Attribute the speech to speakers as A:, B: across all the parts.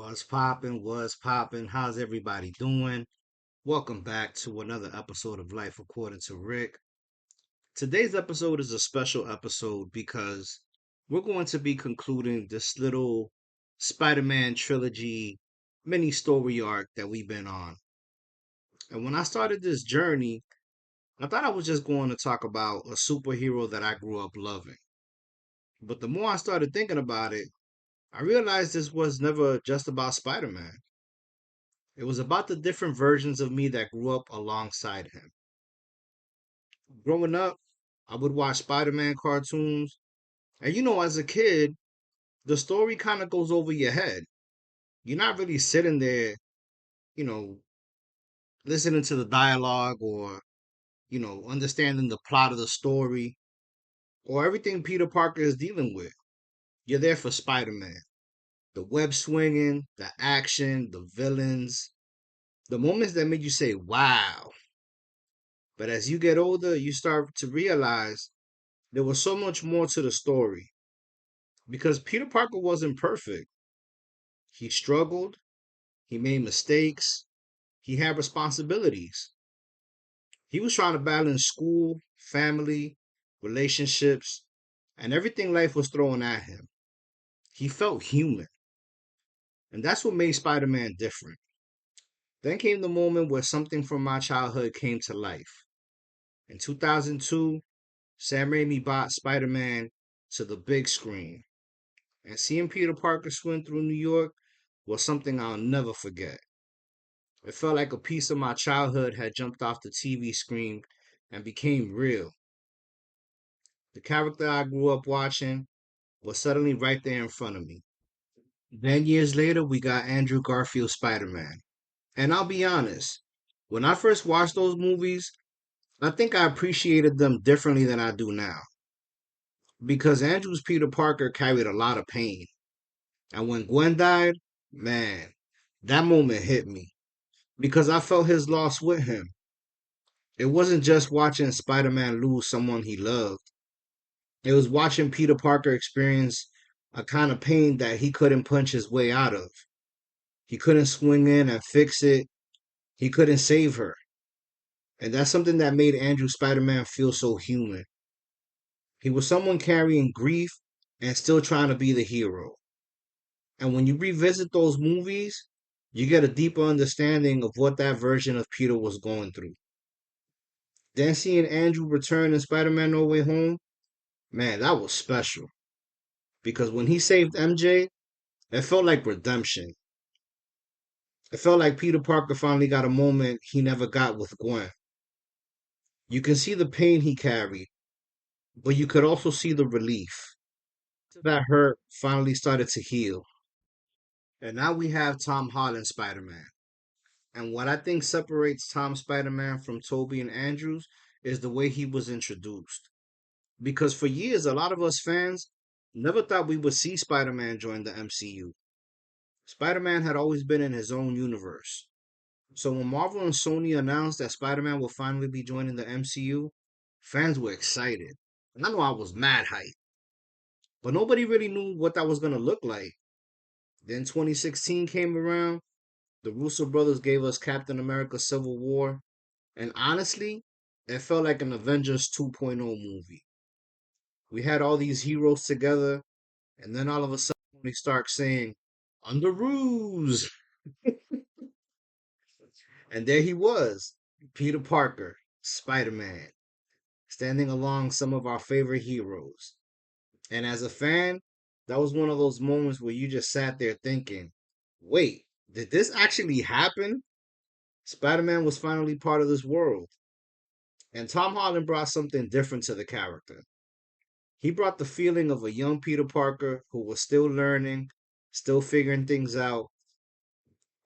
A: What's poppin'? What's poppin'? How's everybody doing? Welcome back to another episode of Life According to Rick. Today's episode is a special episode because we're going to be concluding this little Spider Man trilogy mini story arc that we've been on. And when I started this journey, I thought I was just going to talk about a superhero that I grew up loving. But the more I started thinking about it, I realized this was never just about Spider Man. It was about the different versions of me that grew up alongside him. Growing up, I would watch Spider Man cartoons. And as a kid, the story kind of goes over your head. You're not really sitting there, you know, listening to the dialogue or, understanding the plot of the story or everything Peter Parker is dealing with. You're there for Spider Man. The web swinging, the action, the villains, the moments that made you say, wow. But as you get older, you start to realize there was so much more to the story because Peter Parker wasn't perfect. He struggled, he made mistakes, he had responsibilities. He was trying to balance school, family, relationships, and everything life was throwing at him. He felt human, and that's what made Spider Man different. Then came the moment where something from my childhood came to life. In 2002, Sam Raimi brought Spider Man to the big screen. And seeing Peter Parker swim through New York was something I'll never forget. It felt like a piece of my childhood had jumped off the TV screen and became real. The character I grew up watching was suddenly right there in front of me. Then years later, we got Andrew Garfield Spider Man. And I'll be honest, when I first watched those movies, I think I appreciated them differently than I do now. Because Andrew's Peter Parker carried a lot of pain. And when Gwen died, man, that moment hit me because I felt his loss with him. It wasn't just watching Spider Man lose someone he loved, it was watching Peter Parker experience a kind of pain that he couldn't punch his way out of. He couldn't swing in and fix it, he couldn't save her. And that's something that made Andrew Spider Man feel so human. He was someone carrying grief and still trying to be the hero. And when you revisit those movies, you get a deeper understanding of what that version of Peter was going through. Then seeing Andrew return in Spider Man No Way Home, man, that was special. Because when he saved MJ, it felt like redemption. It felt like Peter Parker finally got a moment he never got with Gwen. You can see the pain he carried, but you could also see the relief. That hurt finally started to heal. And now we have Tom Holland Spider Man. And what I think separates Tom Spider Man from Toby and Andrews is the way he was introduced. Because for years, a lot of us fans never thought we would see Spider Man join the MCU. Spider Man had always been in his own universe. So when Marvel and Sony announced that Spider Man will finally be joining the MCU, fans were excited. And I know I was mad hyped, but nobody really knew what that was going to look like. Then 2016 came around, the Russo brothers gave us Captain America Civil War, and honestly, it felt like an Avengers 2.0 movie. We had all these heroes together, and then all of a sudden, Tony Stark saying, "Under ruse," and there he was, Peter Parker, Spider Man, standing along some of our favorite heroes. And as a fan, that was one of those moments where you just sat there thinking, wait, did this actually happen? Spider Man was finally part of this world. And Tom Holland brought something different to the character. He brought the feeling of a young Peter Parker who was still learning, still figuring things out,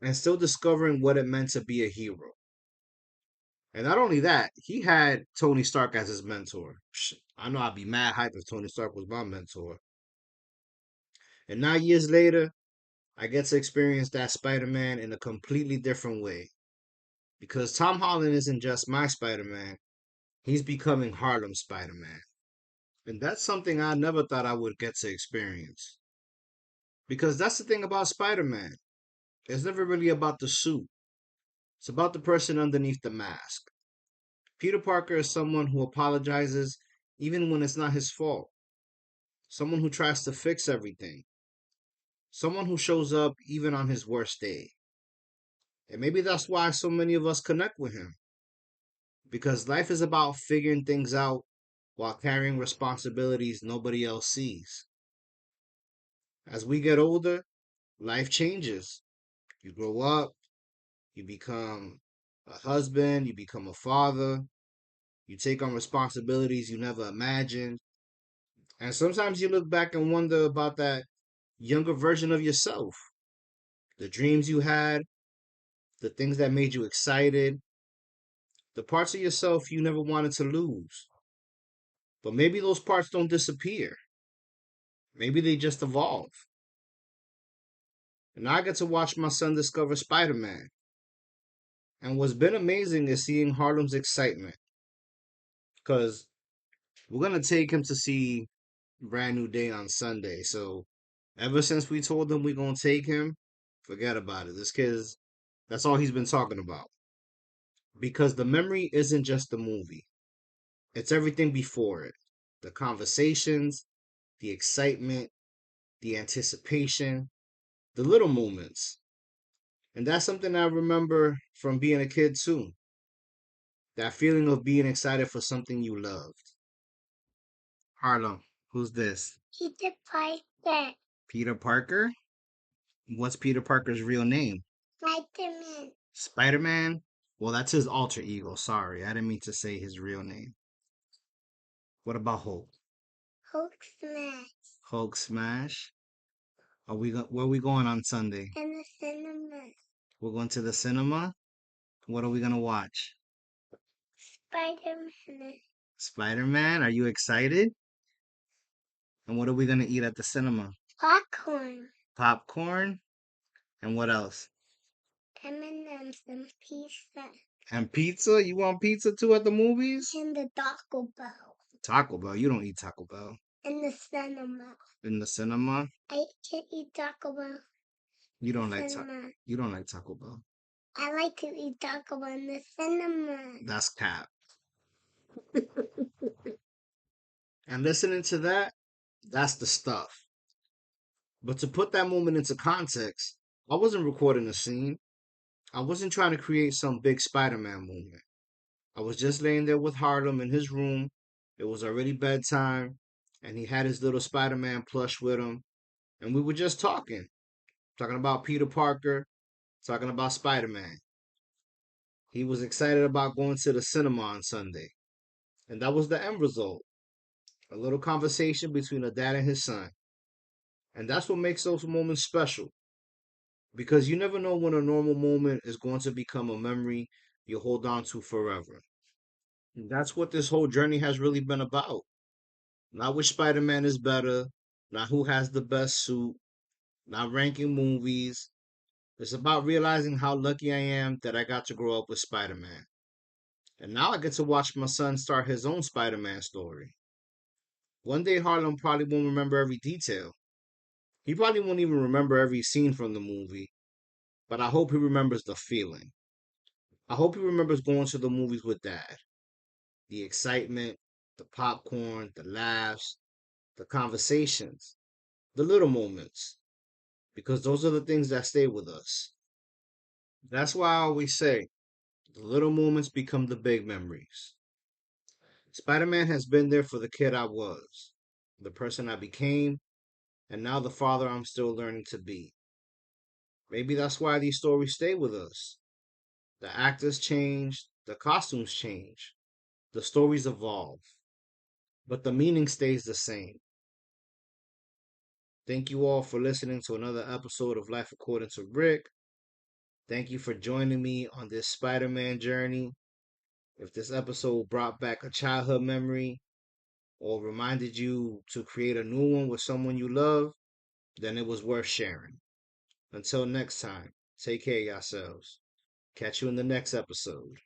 A: and still discovering what it meant to be a hero. And not only that, he had Tony Stark as his mentor. I know I'd be mad hype if Tony Stark was my mentor. And now, years later, I get to experience that Spider Man in a completely different way. Because Tom Holland isn't just my Spider Man, he's becoming Harlem Spider Man. And that's something I never thought I would get to experience. Because that's the thing about Spider Man. It's never really about the suit, it's about the person underneath the mask. Peter Parker is someone who apologizes even when it's not his fault, someone who tries to fix everything, someone who shows up even on his worst day. And maybe that's why so many of us connect with him, because life is about figuring things out while carrying responsibilities nobody else sees. As we get older, life changes. You grow up, you become a husband, you become a father, you take on responsibilities you never imagined. And sometimes you look back and wonder about that younger version of yourself, the dreams you had, the things that made you excited, the parts of yourself you never wanted to lose. But maybe those parts don't disappear. Maybe they just evolve. And I get to watch my son discover Spider Man. And what's been amazing is seeing Harlem's excitement. Because we're going to take him to see Brand New Day on Sunday. So ever since we told him we're going to take him, forget about it. This kid's, that's all he's been talking about. Because the memory isn't just the movie, it's everything before it, the conversations, the excitement, the anticipation, the little moments. And that's something I remember from being a kid too. That feeling of being excited for something you loved. Harlem, who's this? Peter Parker. Peter Parker? What's Peter Parker's real name? Spider-Man. Spider-Man? Well, that's his alter ego. Sorry, I didn't mean to say his real name. What about Hulk? Hulk smash. Hulk smash? Where are we going on Sunday? In the cinema. We're going to the cinema? What are we gonna watch? Spider-Man. Spider-Man? Are you excited? And what are we gonna eat at the cinema? Popcorn. Popcorn? And what else? M&M's and pizza. And pizza? You want pizza too at the movies? And the Taco Bell. Taco Bell? You don't eat Taco Bell. In the cinema. In the cinema? I can eat Taco Bell. You don't like you don't like Taco Bell. I like to eat Taco Bell in the cinema. That's cap. And listening to that, that's the stuff. But to put that moment into context, I wasn't recording a scene. I wasn't trying to create some big Spider-Man moment. I was just laying there with Harlem in his room. It was already bedtime, and he had his little Spider-Man plush with him. And we were just talking about Peter Parker, talking about Spider-Man. He was excited about going to the cinema on Sunday. And that was the end result. A little conversation between a dad and his son. And that's what makes those moments special. Because you never know when a normal moment is going to become a memory you hold on to forever. And that's what this whole journey has really been about. Not which Spider Man is better, not who has the best suit, not ranking movies. It's about realizing how lucky I am that I got to grow up with Spider Man. And now I get to watch my son start his own Spider Man story. One day, Harlem probably won't remember every detail. He probably won't even remember every scene from the movie, but I hope he remembers the feeling. I hope he remembers going to the movies with dad. The excitement, the popcorn, the laughs, the conversations, the little moments, because those are the things that stay with us. That's why I always say the little moments become the big memories. Spider Man has been there for the kid I was, the person I became, and now the father I'm still learning to be. Maybe that's why these stories stay with us. The actors change, the costumes change, the stories evolve, but the meaning stays the same. Thank you all for listening to another episode of Life According to Rick. Thank you for joining me on this Spider Man journey. If this episode brought back a childhood memory or reminded you to create a new one with someone you love, then it was worth sharing. Until next time, take care of yourselves. Catch you in the next episode.